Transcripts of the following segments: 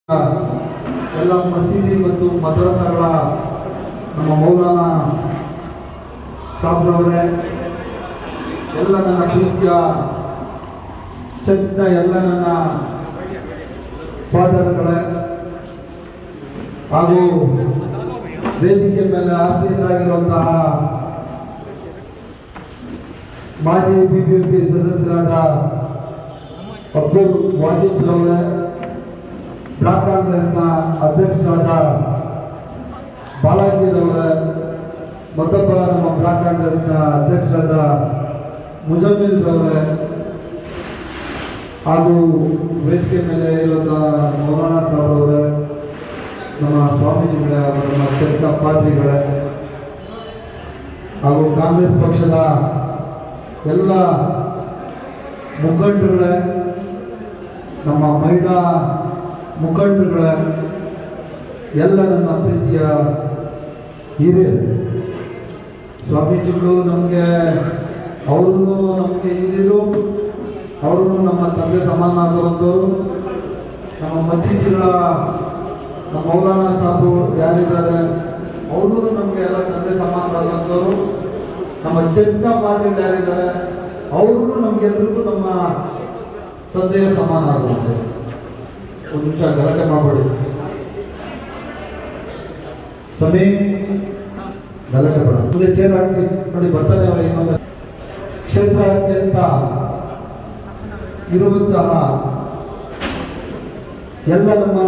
ಎಲ್ಲ ಮಸೀದಿ ಮತ್ತು ಮದ್ರಸಾಗಳ ನಮ್ಮ ಮೌಲಾನಾ ಸಾಬ್ರವರೇ, ಎಲ್ಲ ನನ್ನ ಪ್ರೀತಿಯ ಚಂದ ಎಲ್ಲ ನನ್ನ ಫಾದರ್ಗಳೇ ಹಾಗೂ ವೇದಿಕೆ ಮೇಲೆ ಆಸೀನರಾಗಿರುವಂತಹ ಮಾಜಿ ಬಿಬಿಎಂಪಿ ಸದಸ್ಯರಾದ ಅಬ್ದುಲ್ ವಾಜಿದ್ ಅವರೇ, ಬ್ಲಾಕ್ ಕಾಂಗ್ರೆಸ್ನ ಅಧ್ಯಕ್ಷರಾದ ಬಾಲಾಜಿರವರೇ, ಮತ್ತೊಬ್ಬ ನಮ್ಮ ಬ್ಲಾಕ್ ಕಾಂಗ್ರೆಸ್ನ ಅಧ್ಯಕ್ಷರಾದ ಮುಜಮ್ಮಿಲ್ ರವರೇ ಹಾಗೂ ವೇದಿಕೆ ಮೇಲೆ ಇರುವಂತಹ ಮೌಲಾನಾ ಸಾಬ್ರವರೇ, ನಮ್ಮ ಸ್ವಾಮೀಜಿಗಳೇ, ನಮ್ಮ ಸಂತ ಪಾದ್ರಿಗಳೇ ಹಾಗೂ ಕಾಂಗ್ರೆಸ್ ಪಕ್ಷದ ಎಲ್ಲ ಮುಖಂಡರುಗಳೇ, ನಮ್ಮ ಮಹಿಳಾ ಮುಖಂಡರುಗಳೇ, ಎಲ್ಲ ನನ್ನ ಪ್ರೀತಿಯ ಹಿರಿಯರು, ಸ್ವಾಮೀಜಿಗಳು ಅವರು ನಮಗೆ ಹಿರಿಯರು, ಅವರು ನಮ್ಮ ತಂದೆ ಸಮಾನರಾದವರು. ನಮ್ಮ ಮಸೀದಿಗಳ ನಮ್ಮ ಮೌಲಾನಾ ಸಾಬು ಯಾರಿದ್ದಾರೆ ಅವರು ನಮಗೆ ಎಲ್ಲ ತಂದೆ ಸಮಾನರಾದಂಥವರು. ನಮ್ಮ ಚಂದ ಪಾದ್ರಿಗಳು ಯಾರಿದ್ದಾರೆ ಅವರು ನಮಗೆಲ್ಲರಿಗೂ ನಮ್ಮ ತಂದೆಯ ಸಮಾನ ಆದಂತೆ. ಒಂದು ನಿಮಿಷ ಗಲಾಟೆ ಮಾಡಬೇಡಿ ಸಮಯ, ಗಲಾಟೆ ಬೇಡ. ಮುಂದೆ ಚೇರ್ ಹಾಕಿಸಿ ನೋಡಿ, ಬರ್ತಾನೆ ಅವರ ಇನ್ನೊಂದು ಕ್ಷೇತ್ರಾದ್ಯಂತ ಇರುವಂತಹ ಎಲ್ಲ ನಮ್ಮ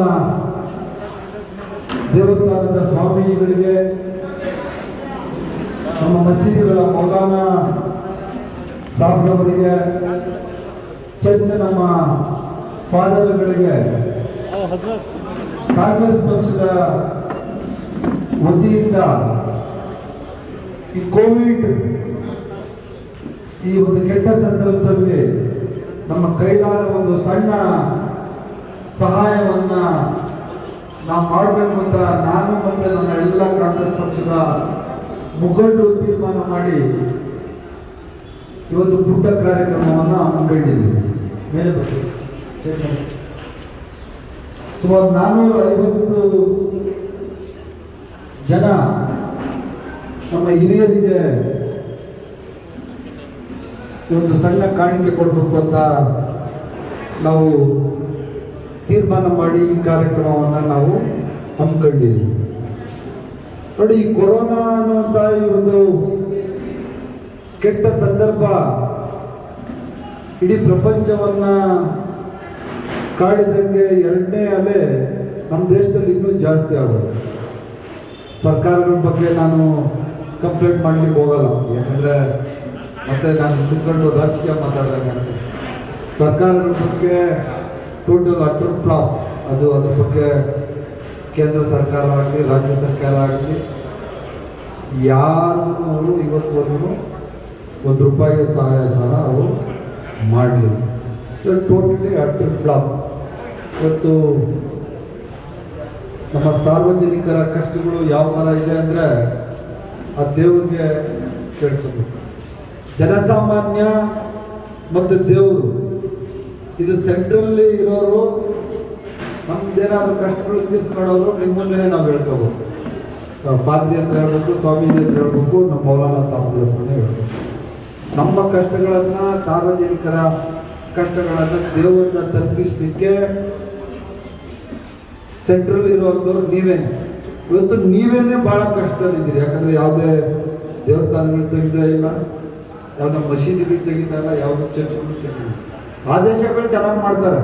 ದೇವಸ್ಥಾನದ ಸ್ವಾಮೀಜಿಗಳಿಗೆ, ನಮ್ಮ ಮಸೀದಿಗಳ ಮೌಲಾನಾ ಸಾಬ್ರವರಿಗೆ, ಚರ್ಚ್ ನಮ್ಮ ಫಾದರ್ಗಳಿಗೆ, ಕಾಂಗ್ರೆಸ್ ಪಕ್ಷದ ವತಿಯಿಂದ ಈ ಕೋವಿಡ್ ಈ ಒಂದು ಕೆಟ್ಟ ಸಂದರ್ಭದಲ್ಲಿ ನಮ್ಮ ಕೈಲಾದ ಒಂದು ಸಣ್ಣ ಸಹಾಯವನ್ನ ನಾವು ಮಾಡಬೇಕು ಅಂತ ನಾನು ಮತ್ತೆ ನನ್ನ ಎಲ್ಲ ಕಾಂಗ್ರೆಸ್ ಪಕ್ಷದ ಮುಖಂಡರು ತೀರ್ಮಾನ ಮಾಡಿ ಇವತ್ತು ಪುಟ್ಟ ಕಾರ್ಯಕ್ರಮವನ್ನು ಹಮ್ಮಿಕೊಂಡಿದ್ದೀವಿ. ಮೇಲೆ ಬರ್ತೀವಿ ಸುಮಾರು 450 ಜನ ನಮ್ಮ ಹಿರಿಯರಿಗೆ ಒಂದು ಸಣ್ಣ ಕಾಣಿಕೆ ಕೊಡಬೇಕು ಅಂತ ನಾವು ತೀರ್ಮಾನ ಮಾಡಿ ಈ ಕಾರ್ಯಕ್ರಮವನ್ನು ನಾವು ಹಮ್ಮಿಕೊಂಡಿದ್ದೀವಿ. ನೋಡಿ, ಈ ಕೊರೋನಾ ಅನ್ನುವಂಥ ಈ ಒಂದು ಕೆಟ್ಟ ಸಂದರ್ಭ ಇಡೀ ಪ್ರಪಂಚವನ್ನ ಕಾಡಿದಂಗೆ ಎರಡನೇ ಅಲೆ ನಮ್ಮ ದೇಶದಲ್ಲಿ ಇನ್ನೂ ಜಾಸ್ತಿ ಆಗೋದು. ಸರ್ಕಾರಗಳ ಬಗ್ಗೆ ನಾನು ಕಂಪ್ಲೇಂಟ್ ಮಾಡ್ಲಿಕ್ಕೆ ಹೋಗಲ್ಲ, ಯಾಕಂದ್ರೆ ಮತ್ತೆ ನಾನು ಕುತ್ಕೊಂಡು ರಾಜಕೀಯ ಮಾತಾಡಿದಾಗ ಸರ್ಕಾರಗಳ ಬಗ್ಗೆ ಟೋಟಲ್ ಅಟರ್ ಫ್ಲಾಪ್. ಅದ್ರ ಬಗ್ಗೆ ಕೇಂದ್ರ ಸರ್ಕಾರ ಆಗಲಿ ರಾಜ್ಯ ಸರ್ಕಾರ ಆಗಲಿ ಯಾರು ಇವತ್ತುವರೆಗೂ ₹1 ಸಹಾಯ ಸಹ ಅವರು ಮಾಡಲಿಲ್ಲ. Totally utter flop. ಇವತ್ತು ನಮ್ಮ ಸಾರ್ವಜನಿಕರ ಕಷ್ಟಗಳು ಯಾವ ಥರ ಇದೆ ಅಂದರೆ ಆ ದೇವರಿಗೆ ಕೇಳಿಸಬೇಕು. ಜನಸಾಮಾನ್ಯ ಮತ್ತು ದೇವರು ಇದು ಸೆಂಟ್ರಲ್ಲಿ ಇರೋರು. ನಮ್ದೇನಾದ್ರು ಕಷ್ಟಗಳು ತೀರಿಸ್ಕೊಳ್ಳೋರು ನಿಮ್ಮ ಮುಂದೆನೇ ನಾವು ಹೇಳ್ಕೋಬೇಕು. ಪಾದ್ರಿ ಅಂತ ಹೇಳ್ಬೇಕು, ಸ್ವಾಮೀಜಿ ಅಂತ ಹೇಳ್ಬೇಕು, ನಮ್ಮ ಮೌಲಾನಾ ಸಾಬ್ರ ಅಂತಲೇ ಹೇಳ್ಬೇಕು. ನಮ್ಮ ಕಷ್ಟಗಳನ್ನು, ಸಾರ್ವಜನಿಕರ ಕಷ್ಟಗಳನ್ನು ದೇವರನ್ನ ತಲುಪಿಸಲಿಕ್ಕೆ ಸೆಂಟ್ರಲ್ ಇರುವಂಥವ್ರು ನೀವೇನೆ. ಇವತ್ತು ನೀವೇನೆ ಬಹಳ ಕಷ್ಟದಲ್ಲಿದ್ದೀರಿ. ಯಾಕಂದ್ರೆ ಯಾವುದೇ ದೇವಸ್ಥಾನಗಳು ತೆಗಿತಾ ಇಲ್ಲ, ಯಾವುದೋ ಮಸೀದಿಗಳು ತೆಗಿತಾ ಇಲ್ಲ, ಯಾವುದೋ ಚರ್ಚ್ಗಳು ತೆಗಿಲ್ಲ. ಆದೇಶಗಳು ಚೆನ್ನಾಗಿ ಮಾಡ್ತಾರೆ.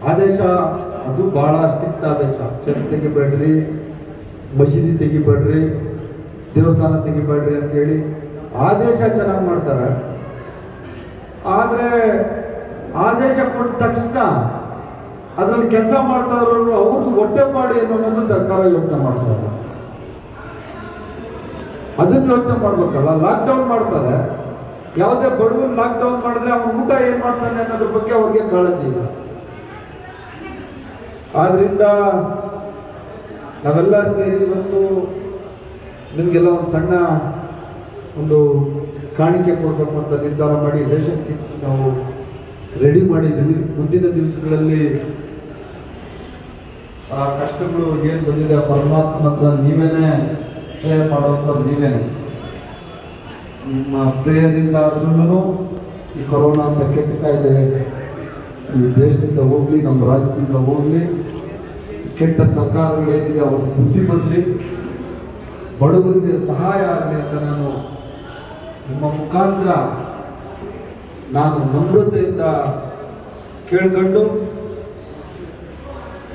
ಆದೇಶ ಅದು ಬಹಳ ಸ್ಟ್ರಿಕ್ಟ್ ಆದೇಶ. ಚರ್ಚ್ ತೆಗಿಬೇಡ್ರಿ, ಮಸೀದಿ ತೆಗಿಬೇಡ್ರಿ, ದೇವಸ್ಥಾನ ತೆಗಿಬೇಡ್ರಿ ಅಂತೇಳಿ ಆದೇಶ ಚೆನ್ನಾಗಿ ಮಾಡ್ತಾರೆ. ಆದರೆ ಆದೇಶ ಕೊಟ್ಟ ತಕ್ಷಣ ಅದರಲ್ಲಿ ಕೆಲಸ ಮಾಡ್ತಾ ಇರೋರು ಅವ್ರದ್ದು ಹೊಟ್ಟೆ ಮಾಡಿ ಅನ್ನೋದು ಸರ್ಕಾರ ಯೋಚನೆ ಮಾಡ್ತಾ ಇಲ್ಲ. ಅದನ್ನು ಯೋಚನೆ ಮಾಡ್ಬೇಕಲ್ಲ. ಲಾಕ್ಡೌನ್ ಮಾಡ್ತಾರೆ, ಯಾವುದೇ ಬಡವನ್ ಲಾಕ್ಡೌನ್ ಮಾಡಿದ್ರೆ ಅವನ ಊಟ ಏನ್ ಮಾಡ್ತಾನೆ ಅನ್ನೋದ್ರ ಬಗ್ಗೆ ಅವ್ರಿಗೆ ಕಾಳಜಿ ಇಲ್ಲ. ಆದ್ರಿಂದ ನಾವೆಲ್ಲ ಸೇರಿ ಇವತ್ತು ನಿಮಗೆಲ್ಲ ಒಂದು ಸಣ್ಣ ಒಂದು ಕಾಣಿಕೆ ಕೊಡಬೇಕು ಅಂತ ನಿರ್ಧಾರ ಮಾಡಿ ರೇಷನ್ ಕಿಟ್ಸ್ ನಾವು ರೆಡಿ ಮಾಡಿದ್ದೀವಿ. ಮುಂದಿನ ದಿವಸಗಳಲ್ಲಿ ಆ ಕಷ್ಟಗಳು ಏನು ಬಂದಿದೆ ಪರಮಾತ್ಮನ ಹತ್ರ ನೀವೇನೆ ಪ್ರೇಯರ್ ಮಾಡುವಂಥದ್ದು ನೀವೇನೆ. ನಿಮ್ಮ ಪ್ರೇಯರಿಂದ ಆದ್ರೂ ಈ ಕೊರೋನಾ ಅಂತ ಕೆಟ್ಟ ಕಾಯಿಲೆ ಈ ದೇಶದಿಂದ ಹೋಗ್ಲಿ, ನಮ್ಮ ರಾಜ್ಯದಿಂದ ಹೋಗ್ಲಿ, ಕೆಟ್ಟ ಸರ್ಕಾರಗಳು ಏನಿದೆ ಅವ್ರ ಬುದ್ಧಿ ಬರಲಿ, ಬಡವರಿಗೆ ಸಹಾಯ ಆಗಲಿ ಅಂತ ನಾನು ನಿಮ್ಮ ಮುಖಾಂತರ ನಾನು ನಮ್ರತೆಯಿಂದ ಕೇಳ್ಕೊಂಡು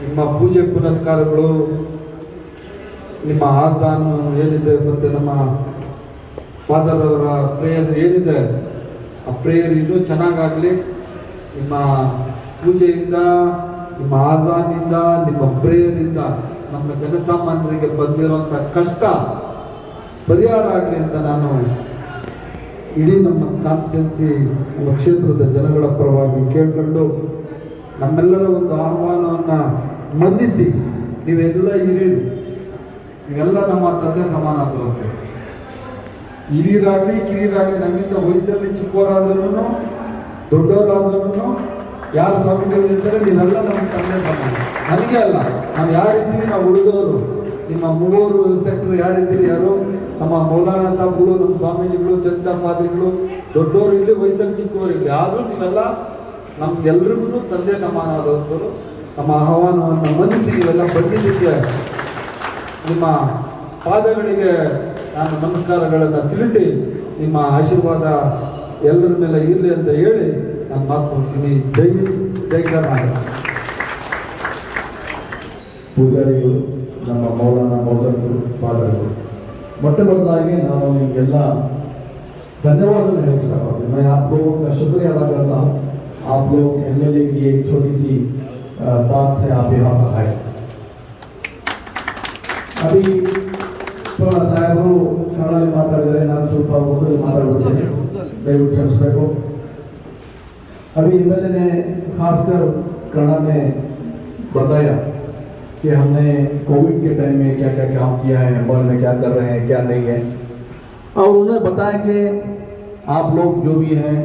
ನಿಮ್ಮ ಪೂಜೆ ಪುನಸ್ಕಾರಗಳು, ನಿಮ್ಮ ಆಸಾನು ಏನಿದೆ ಮತ್ತು ನಮ್ಮ ಫಾದರ್ ಅವರ ಪ್ರೇಯರ್ ಏನಿದೆ ಆ ಪ್ರೇಯರ್ ಇನ್ನೂ ಚೆನ್ನಾಗಾಗಲಿ. ನಿಮ್ಮ ಪೂಜೆಯಿಂದ, ನಿಮ್ಮ ಆಸಾನಿಂದ, ನಿಮ್ಮ ಪ್ರೇಯರಿಂದ ನಮ್ಮ ಜನಸಾಮಾನ್ಯರಿಗೆ ಬಂದಿರುವಂಥ ಕಷ್ಟ ಪರಿಹಾರ ಆಗಲಿ ಅಂತ ನಾನು ಇಡೀ ನಮ್ಮ ಕಾನ್ಸ್ಟಿಟ್ಯೂನ್ಸಿ, ನಮ್ಮ ಕ್ಷೇತ್ರದ ಜನಗಳ ಪರವಾಗಿ ಕೇಳ್ಕೊಂಡು ನಮ್ಮೆಲ್ಲರ ಒಂದು ಆಹ್ವಾನವನ್ನು ಮನ್ನಿಸಿ, ನೀವೆಲ್ಲ ಹಿರಿಯರು, ನೀವೆಲ್ಲ ನಮ್ಮ ತಂದೆ ಸಮಾನಾದ್ರು ಅಂತ. ಹಿರಿಯರಾಗಲಿ ಕಿರಿಯರಾಗಲಿ, ನಮ್ಮಿಂದ ವಯಸ್ಸಲ್ಲಿ ಚಿಕ್ಕವರಾದ್ರೂ ದೊಡ್ಡವರಾದ್ರೂ ಯಾರು ಸ್ವಾಮೀಜಿಗಳು ಇರ್ತಾರೆ ನೀವೆಲ್ಲ ನಮ್ಮ ತಂದೆ ಸಮಾನ. ನನಗೆ ಅಲ್ಲ, ನಾವು ಯಾರಿದ್ದೀವಿ ನಾವು ಉಳಿದವರು, ನಿಮ್ಮ ಮೂವರು ಸೆಕ್ಟರ್ ಯಾರಿದ್ದೀರಿ, ಯಾರು ನಮ್ಮ ಮೌಲಾನಾ ಸಾಬ್ಗಳು, ನಮ್ಮ ಸ್ವಾಮೀಜಿಗಳು, ಚಂದ ಪಾದ್ರಿಗಳು, ದೊಡ್ಡವರು ಇರಲಿ ವಯಸ್ಸಲ್ಲಿ ಚಿಕ್ಕವರು ಇರಲಿ, ಆದರೂ ನೀವೆಲ್ಲ ನಮ್ಗೆಲ್ರಿಗೂ ತಂದೆ ಸಮಾನವಾದವರು. ನಮ್ಮ ಆಹ್ವಾನವನ್ನು ಮನ್ನಿಸಿ ನೀವೆಲ್ಲ ಬಂದಿದ್ದಕ್ಕೆ ನಿಮ್ಮ ಪಾದಗಳಿಗೆ ನಾನು ನಮಸ್ಕಾರಗಳನ್ನು ತಿಳಿಸಿ ನಿಮ್ಮ ಆಶೀರ್ವಾದ ಎಲ್ಲರ ಮೇಲೆ ಇರಲಿ ಅಂತ ಹೇಳಿ ನಾನು ಮಾತು ಮುಗಿಸ್ತೀನಿ. ಜೈ ಹಿಂದ್, ಜೈ ಕರ್ನಾಟಕ. ಪೂಜಾರಿಗಳು, ನಮ್ಮ ಮೌಲಾನಾ ಮೌಲವಿಗಳು, ಪಾದಗಳು, ಮೊಟ್ಟ ಮೊದಲಾಗಿ ನಾನು ನಿಮಗೆಲ್ಲ धन्यवाद देना चाहता हूँ. मैं आप लोगों का शुक्रिया अदा करता हूँ. आप लोग एमएलए की एक छोटी सी बात से आप यहाँ पर आए. अभी थोड़ा साहबರು ಕನ್ನಡದಲ್ಲಿ ಮಾತಾಡಿದರೆ ನಾನು ಸ್ವಲ್ಪ ಉರ್ದು ಮಾತಾಡ್ಬಿಡ್ತೇನೆ, ದಯವಿಟ್ಟು ಕ್ಷಮಿಸಬೇಕು. अभी एमएलए ने खासकर कन्नड़ में बताया कि हमने कोविड के टाइम में क्या क्या काम किया है, हेब्बाल में क्या कर रहे हैं, क्या नहीं है. और उन्होंने बताया कि आप लोग जो भी हैं,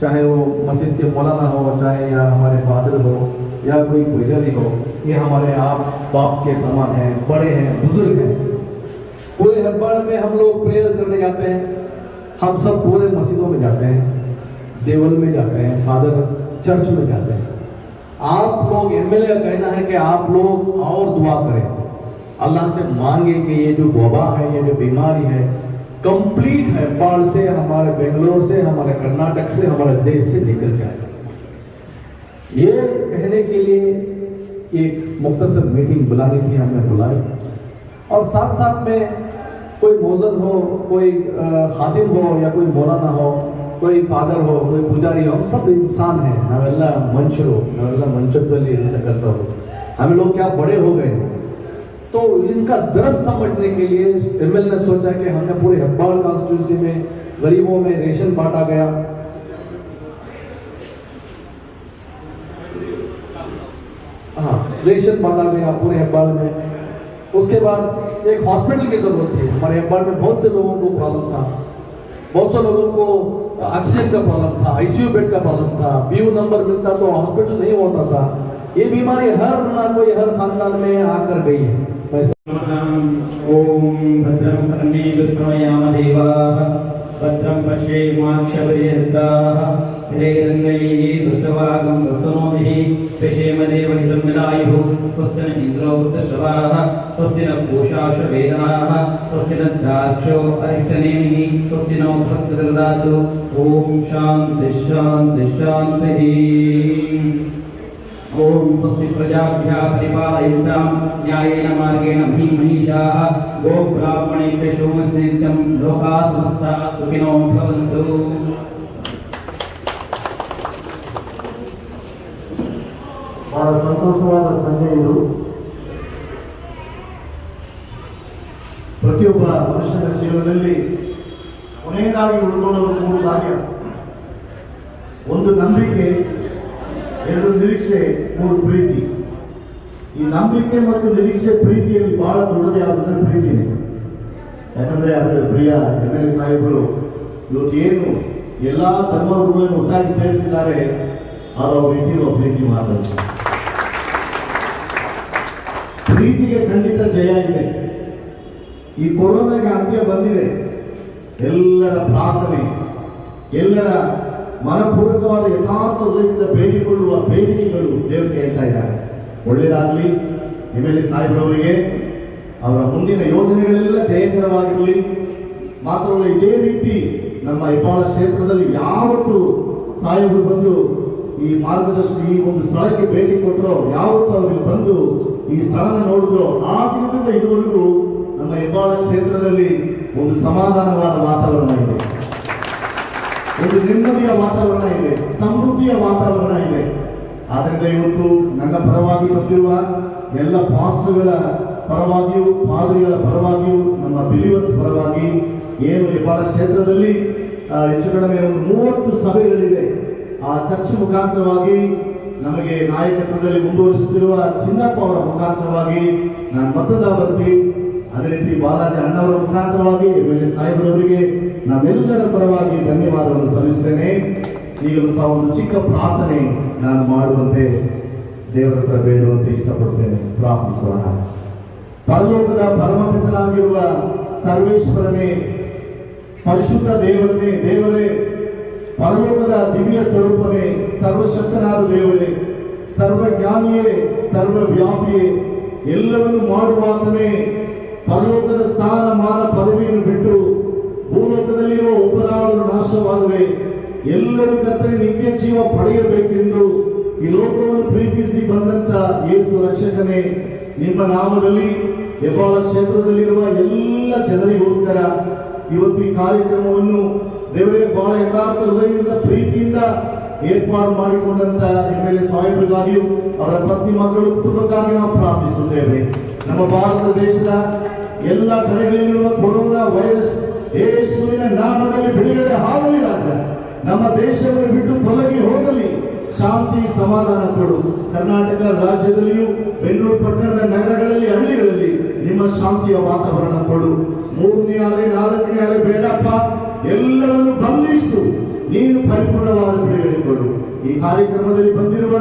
चाहे वो मस्जिद के मौलाना हो, चाहे या हमारे फादर हो या कोई पुजारी हो, ये हमारे आप बाप के समान हैं, बड़े हैं, बुजुर्ग हैं. पूरे हेब्बाल में हम लोग प्रेयर करने जाते हैं. हम सब पूरे मस्जिदों में जाते हैं, देवल में जाते हैं, फादर चर्च में जाते हैं. आप लोग एमएलए का कहना है कि आप लोग और दुआ करें, अल्लाह से मांगे कि ये जो वबा है, ये जो बीमारी है, कंप्लीट हेब्बाल से, हमारे बेंगलोर से, हमारे कर्नाटक से, हमारे देश से निकल जाए. ये कहने के लिए एक मुख्तसर मीटिंग बुलानी थी, हमने बुलाई. और साथ साथ में कोई मौजन हो, कोई खादिम हो, या कोई मौलाना हो, कोई फादर हो, कोई पुजारी हो, हम सब इंसान हैं. नावेल्ल मनुष्यರು, ನಾವೆಲ್ಲ ಮನುಷ್ಯತ್ವದಲ್ಲಿ ಇರತಕ್ಕಂಥವ್ರು. हम लोग क्या बड़े हो गए, तो इनका दर्द समझने के लिए एमएलए ने सोचा कि हमने पूरे हेब्बाल कॉन्स्टिट्यूंसी में गरीबों में रेशन बांटा गया. हाँ, रेशन बांटा गया पूरे हेब्बाल में. उसके बाद एक हॉस्पिटल की जरूरत थी. हमारे हेब्बाल में बहुत से लोगों को प्रॉब्लम था, बहुत से लोगों को ऑक्सीजन का प्रॉब्लम था, आईसीयू बेड का प्रॉब्लम था, बीयू नंबर मिलता तो हॉस्पिटल नहीं होता था. ये बीमारी हर ना कोई हर खानदान में आकर गई है. ओम भद्रं कर्णेभिर्याम देवाः भद्रं पश्येमाक्षभिर्यजत्राः हिरैरङ्गैः धृतवागं धृतनोभिः पश्येमदेवहितं विदायुः. स्वस्ति न इन्द्रो वृद्धश्रवाः, स्वस्ति न पूषा वेदाः, स्वस्ति न द्राक्षो अरिष्टनेमिः, स्वस्ति नो भक्तददातु. ओम शान्ति शान्ति शान्तिः. ओम स्वस्ति प्रजाभ्यः परिपालयन्तां न्यायेन मार्गेण महिषाः गोब्राह्मणेभ्यः शुभमस्तु. लोकाः समस्ताः सुखिनो भवन्तु. ಬಹಳ ಸಂತೋಷವಾದ ಸಂಜೆ ಇದು. ಪ್ರತಿಯೊಬ್ಬ ಮನುಷ್ಯನ ಜೀವನದಲ್ಲಿ ಕೊನೆಯದಾಗಿ ಉಳ್ಕೊಳ್ಳೋದು 3 ಭಾಗ್ಯ. ಒಂದು ನಂಬಿಕೆ, 2 ನಿರೀಕ್ಷೆ, 3 ಪ್ರೀತಿ. ಈ ನಂಬಿಕೆ ಮತ್ತು ನಿರೀಕ್ಷೆ ಪ್ರೀತಿಯಲ್ಲಿ ಬಹಳ ದೊಡ್ಡದು ಯಾವುದಂದ್ರೆ ಪ್ರೀತಿನೇ. ಯಾಕಂದ್ರೆ ಅದರ ಪ್ರಿಯ ಎಮ್ಎಲ್ಎ ಸಾಹೇಬರು ಇವತ್ತೇನು ಎಲ್ಲ ಧರ್ಮಗಳನ್ನು ಒಟ್ಟಾಗಿ ಸೇರಿಸಿದ್ದಾರೆ, ಅದು ಅವ್ರ ಇಟ್ಟಿರುವ ಪ್ರೀತಿ ಮಾತ್ರ. ಪ್ರೀತಿಗೆ ಖಂಡಿತ ಜಯ ಇದೆ. ಈ ಕೊರೋನಾಗೆ ಅಂತ್ಯ ಬಂದಿದೆ. ಎಲ್ಲರ ಪ್ರಾರ್ಥನೆ, ಎಲ್ಲರ ಮನಪೂರ್ವಕವಾದ ಯಥಾರ್ಥ ಹೃದಯದಿಂದ ಬೇಡಿಕೊಳ್ಳುವ ಬೇಡಿಕೆಗಳು ದೇವರು ಕೇಳ್ತಾ ಇದ್ದಾರೆ. ಒಳ್ಳೆಯದಾಗಲಿ. ಎಮ್ಎಲ್ಎ ಸಾಹೇಬ್ರವರಿಗೆ ಅವರ ಮುಂದಿನ ಯೋಜನೆಗಳೆಲ್ಲ ಜಯಕರವಾಗಿರಲಿ. ಮಾತ್ರವಲ್ಲ, ಇದೇ ರೀತಿ ನಮ್ಮ ಹೆಬ್ಬಾಳ ಕ್ಷೇತ್ರದಲ್ಲಿ ಯಾವತ್ತೂ ಸಾಹೇಬರು ಬಂದು ಈ ಮಾರ್ಗದರ್ಶನ ಈ ಒಂದು ಸ್ಥಳಕ್ಕೆ ಭೇಟಿ ಕೊಟ್ಟರೋ, ಯಾವತ್ತೂ ಅವ್ರಿಗೆ ಬಂದು ಈ ಸ್ಥಳನ ನೋಡಿದ್ರು, ಆ ದಿನದಿಂದ ಇದುವರೆಗೂ ನಮ್ಮ ಹೆಬ್ಬಾಳ ಕ್ಷೇತ್ರದಲ್ಲಿ ಒಂದು ಸಮಾಧಾನವಾದ ವಾತಾವರಣ ಇದೆ, ಒಂದು ನೆಮ್ಮದಿಯ ವಾತಾವರಣ ಇದೆ, ಸಮೃದ್ಧಿಯ ವಾತಾವರಣ ಇದೆ. ಆದ್ದರಿಂದ ಇವತ್ತು ನನ್ನ ಪರವಾಗಿ ಬಂದಿರುವ ಎಲ್ಲ ಪಾಸ್ಟರ್ಗಳ ಪರವಾಗಿಯೂ, ಪಾದ್ರಿಗಳ ಪರವಾಗಿಯೂ, ನಮ್ಮ ಬಿಲೀವರ್ಸ್ ಪರವಾಗಿ ಏನು ಹೆಬ್ಬಾಳ ಕ್ಷೇತ್ರದಲ್ಲಿ ಹೆಚ್ಚು ಕಡಿಮೆ ಒಂದು 30 ಸಭೆಗಳಿದೆ. ಆ ಚರ್ಚ್ ಮುಖಾಂತರವಾಗಿ ನಮಗೆ ನಾಯಕತ್ವದಲ್ಲಿ ಮುಂದುವರಿಸುತ್ತಿರುವ ಚಿನ್ನಪ್ಪ ಅವರ ಮುಖಾಂತರವಾಗಿ ನಾನು ಮತದಾರರಿಗೆ, ಅದೇ ರೀತಿ ಬಾಲಾಜಿ ಅಣ್ಣವರ ಮುಖಾಂತರವಾಗಿ ಎಮ್ಎಲ್ಎ ಸಾಹೇಬರವರಿಗೆ ನಾವೆಲ್ಲರ ಪರವಾಗಿ ಧನ್ಯವಾದವನ್ನು ಸಲ್ಲಿಸುತ್ತೇನೆ. ಈಗಲೂ ಸಹ ಒಂದು ಚಿಕ್ಕ ಪ್ರಾರ್ಥನೆ ನಾನು ಮಾಡುವಂತೆ ದೇವರ ಹತ್ರ ಬೇಡುವಂತೆ ಇಷ್ಟಪಡುತ್ತೇನೆ. ಪ್ರಾರ್ಥಿಸೋಣ. ಪರಲೋಕದ ಪರಮಪಿತನಾಗಿರುವ ಸರ್ವೇಶ್ವರನೇ, ಪರಿಶುದ್ಧ ದೇವರೇ, ಪರಲೋಕದ ದಿವ್ಯ ಸ್ವರೂಪನೇ, ಸರ್ವಶಕ್ತನಾದ ದೇವರೇ, ಸರ್ವಜ್ಞಾನಿಯೇ, ಸರ್ವವ್ಯಾಪಿಯೇ, ಎಲ್ಲವನ್ನು ಮಾಡುವಾತನೇ, ಪರಲೋಕದ ಸ್ಥಾನ ಮಾನ ಪದವಿಯನ್ನು ಬಿಟ್ಟು ಭೂಲೋಕದಲ್ಲಿರುವ ಒಬ್ಬರಾದರೂ ನಾಶವಾಗದೆ ಎಲ್ಲರೂ ಕರ್ತನೆ ನಿತ್ಯ ಜೀವ ಪಡೆಯಬೇಕೆಂದು ಈ ಲೋಕವನ್ನು ಪ್ರೀತಿಸಿ ಬಂದಂತ ಯೇಸು ರಕ್ಷಕನೇ, ನಿಮ್ಮ ನಾಮದಲ್ಲಿ ಹೆಬ್ಬಾಳ ಕ್ಷೇತ್ರದಲ್ಲಿರುವ ಎಲ್ಲ ಜನರಿಗೋಸ್ಕರ ಇವತ್ತು ಈ ಕಾರ್ಯಕ್ರಮವನ್ನು ದೇವರೇ ಬಹಳ ಯಥಾರ್ಥ ಹೃದಯದಿಂದ ಪ್ರೀತಿಯಿಂದ ಏರ್ಪಾಡು ಮಾಡಿಕೊಂಡಂತ ಎಮ್ಎಲ್ಎ ಸಾಹೇಬರಿಗಾಗಿಯೂ ಅವರ ಪತ್ನಿ ಮಕ್ಕಳು ಕುಟುಂಬಕ್ಕಾಗಿ ನಾವು ಪ್ರಾರ್ಥಿಸುತ್ತೇವೆ. ನಮ್ಮ ಭಾರತ ದೇಶದ ಎಲ್ಲ ಕಡೆಗಳಲ್ಲಿರುವ ಕೊರೋನಾ ವೈರಸ್ ಯೇಸುವಿನ ನಾಮದಲ್ಲಿ ಬಿಡುಗಡೆ ಆಗಲಿ. ರಾಜ, ನಮ್ಮ ದೇಶವನ್ನು ಬಿಟ್ಟು ತೊಲಗಿ ಹೋಗಲಿ. ಶಾಂತಿ ಸಮಾಧಾನ ಕೊಡು. ಕರ್ನಾಟಕ ರಾಜ್ಯದಲ್ಲಿಯೂ, ಬೆಂಗಳೂರು ಪಟ್ಟಣದ ನಗರಗಳಲ್ಲಿ, ಹಳ್ಳಿಗಳಲ್ಲಿ ನಿಮ್ಮ ಶಾಂತಿಯ ವಾತಾವರಣ ಕೊಡು. 3ನೇ ಅಲೆ 4ನೇ ಅಲೆ ಬೇಡಪ್ಪ, ಎಲ್ಲವನ್ನು ಬಂಧಿಸು. ನೀನು ಪರಿಪೂರ್ಣವಾದ ಬಿಡುಗಡೆ ಕೊಡು. ಈ ಕಾರ್ಯಕ್ರಮದಲ್ಲಿ ಬಂದಿರುವ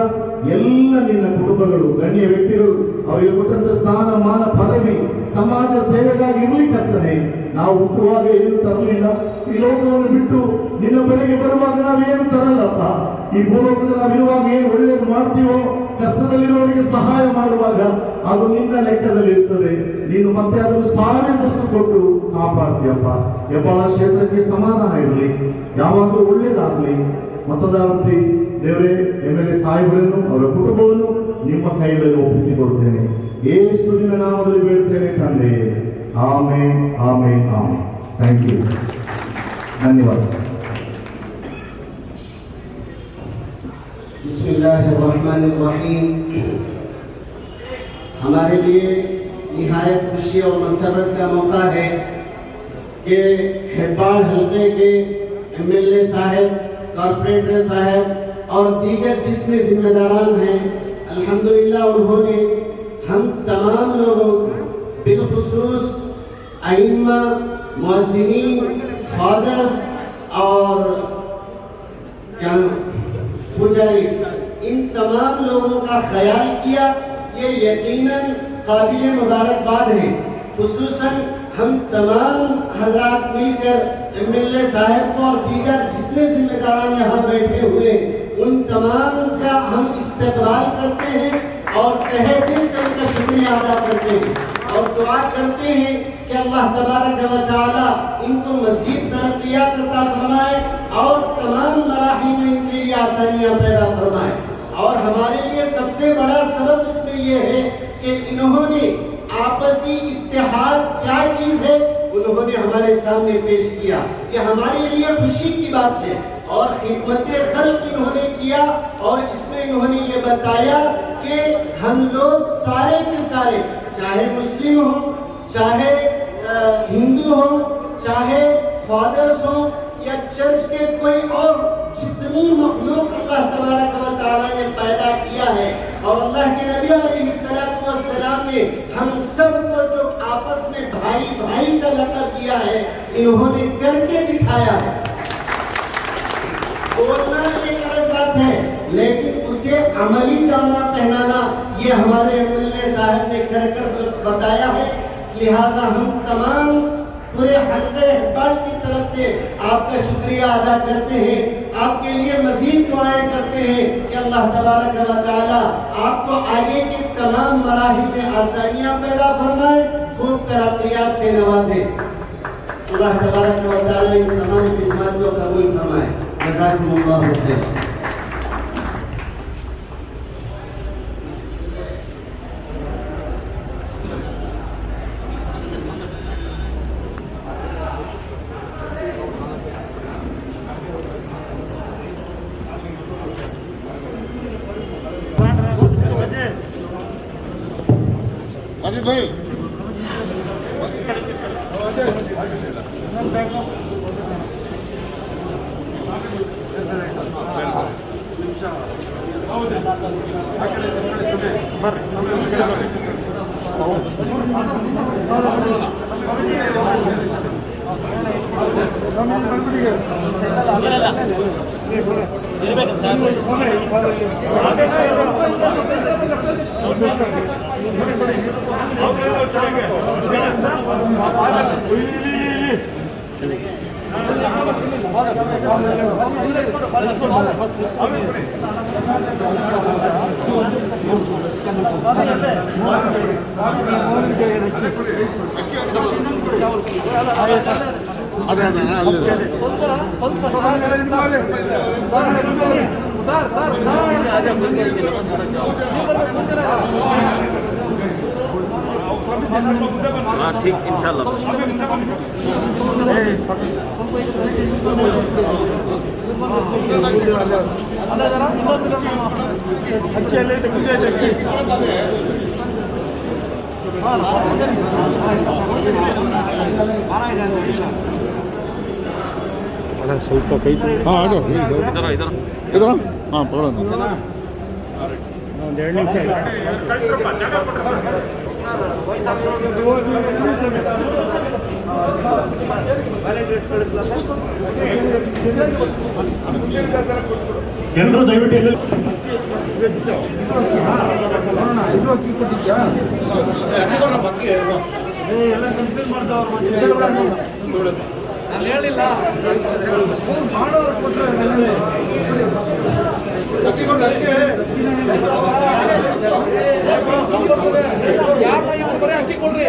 ಎಲ್ಲ ನಿನ್ನ ಕುಟುಂಬಗಳು, ಗಣ್ಯ ವ್ಯಕ್ತಿಗಳು, ಅವರಿಗೆ ಕೊಟ್ಟಂತ ಸ್ಥಾನ ಮಾನ ಪದವಿ ಸಮಾಜ ಸೇವೆಗಾಗಿ ಇರಲಿಕ್ಕಂತಾನೆ. ನಾವು ಹುಟ್ಟುವಾಗ ಏನು ತರಲಿಲ್ಲ, ಈ ಲೋಕವನ್ನು ಬಿಟ್ಟು ನಿನ್ನ ಬಳಿಗೆ ಬರುವಾಗ ನಾವೇನು ತರಲ್ಲಪ್ಪ. ಈ ಭೂಲೋಕದಲ್ಲಿ ನಾವಿರುವಾಗ ಏನು ಒಳ್ಳೆಯದು ಮಾಡ್ತೀವೋ, ಕಷ್ಟದಲ್ಲಿರುವವರಿಗೆ ಸಹಾಯ ಮಾಡುವಾಗ ಅದು ನಿನ್ನ ಲೆಕ್ಕದಲ್ಲಿ ಇರ್ತದೆ. ನೀನು ಮತ್ತೆ ಅದನ್ನು ಸಾವಿರದಷ್ಟು ಕೊಟ್ಟು ಕಾಪಾಡ್ತೀಯಪ್ಪ. ಹೆಬ್ಬಾಳ ಕ್ಷೇತ್ರಕ್ಕೆ ಸಮಾಧಾನ ಇರಲಿ, ಯಾವಾಗಲೂ ಒಳ್ಳೇದಾಗಲಿ. ಮತದಾರತಿ ದೇವರೇ, ಎಮ್ಎಲ್ಎ ಸಾಹೇಬರನ್ನು, ಅವರ ಕುಟುಂಬವನ್ನು ನಿಮ್ಮ ಕೈಗಳಲ್ಲಿ ಒಪ್ಪಿಸಿಕೊಡ್ತೇನೆ. ಯೇಸುವಿನ ನಾಮದಲ್ಲಿ ಬೇಡ್ತೇನೆ ತಂದೆ. Amen, amen, amen. Thank you. ಧನ್ಯವಾದ. बिस्मिल्लाहिर्रहमानिर्रहीम। हमारे लिए निहायत खुशी और मसरत का मौका है कि हेब्बाल हल्के के एमएलए साहब, कॉर्पोरेटर साहब और दीगर जितने जिम्मेदारान हैं, अल्हम्दुलिल्लाह उन्होंने हम तमाम लोगों को, बिलखुसूस अइम्मा, मुअज्जिनीन, फादर्स और क्या पुजारी, इन तमाम लोगों का ख्याल किया। ये यकीनन काबिल मुबारकबाद है। खुसूसन हम तमाम हजरात मिलकर एमएलए साहब को और दीगर जितने जिम्मेदार यहाँ बैठे हुए, उन तमाम का हम इस्तकबाल करते हैं और तहे दिल से उनका शुक्रिया अदा करते हैं और दुआ करते हैं कि अल्लाह तबारक व तआला इनको मज़ीद तरक्कियात अता फरमाए और तमाम मराहिल में इनके लिए आसानियाँ पैदा फरमाए। और हमारे लिए सबसे बड़ा सबक इसमें यह है कि इन्होंने आपसी इत्तेहाद क्या चीज़ है उन्होंने हमारे सामने पेश किया। ये हमारे लिए खुशी की बात है और खिदमत खल्क इन्होंने किया और इसमें इन्होंने ये बताया कि हम लोग सारे के सारे, चाहे मुस्लिम हो, चाहे हिंदू हो, चाहे फादर्स हो या चर्च के कोई और जितनी मखलूक अल्लाह तबारक व तआला ने पैदा किया है और अल्लाह के नबी अलैहिस्सलातु वस्सलाम ने हम सब को जो आपस में भाई भाई का लक़ब दिया है, इन्होंने करके दिखाया है। बोलना एक अलग बात है, लेकिन उसे अमली जामा पहनाना ये हमारे एमएलए साहब ने कर बताया है। लिहाजा हम तमाम पूरे हल्के इकबाल की तरफ से आपका शुक्रिया अदा करते हैं, आपके लिए मजीद दुआएं करते हैं कि अल्लाह तबारक व तआला आपको आगे की तमाम मराहिल में आसानियां पैदा फरमाए, खूब तरक्कियात से नवाजे। अल्लाह तबारक व तआला इन तमाम खिदमत को कबूल फरमाए। जज़ाकुमुल्लाहु खैर। ठीक इंशाल्लाह। ಸ್ವಲ್ಪ ಕೈ हाँ आ जाओ इधर इधर इधर इधर हाँ पकड़ो ಒಂದು 2 ನಿಮಿಷ ಎಲ್ಲರೂ ದಯವಿಟ್ಟು ಇದು ಅಕ್ಕಿ ಕೊಟ್ಟಿದ್ಯಾ? ಎಲ್ಲ ಕಂಪ್ಲೇಂಟ್ ಮಾಡ್ತಾವ್ರು ನಾನು ಹೇಳಿಲ್ಲ ಮಾಡೋರು ಕೊಟ್ಟರೆ ಅಕ್ಕಿ ಕೊಡ್ರಿ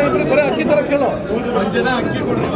ಇಬ್ರು ಬರೀ ಅಕ್ಕಿ ತರ ಕೇಳೋ ಅಕ್ಕಿ ಕೊಡ್ರಿ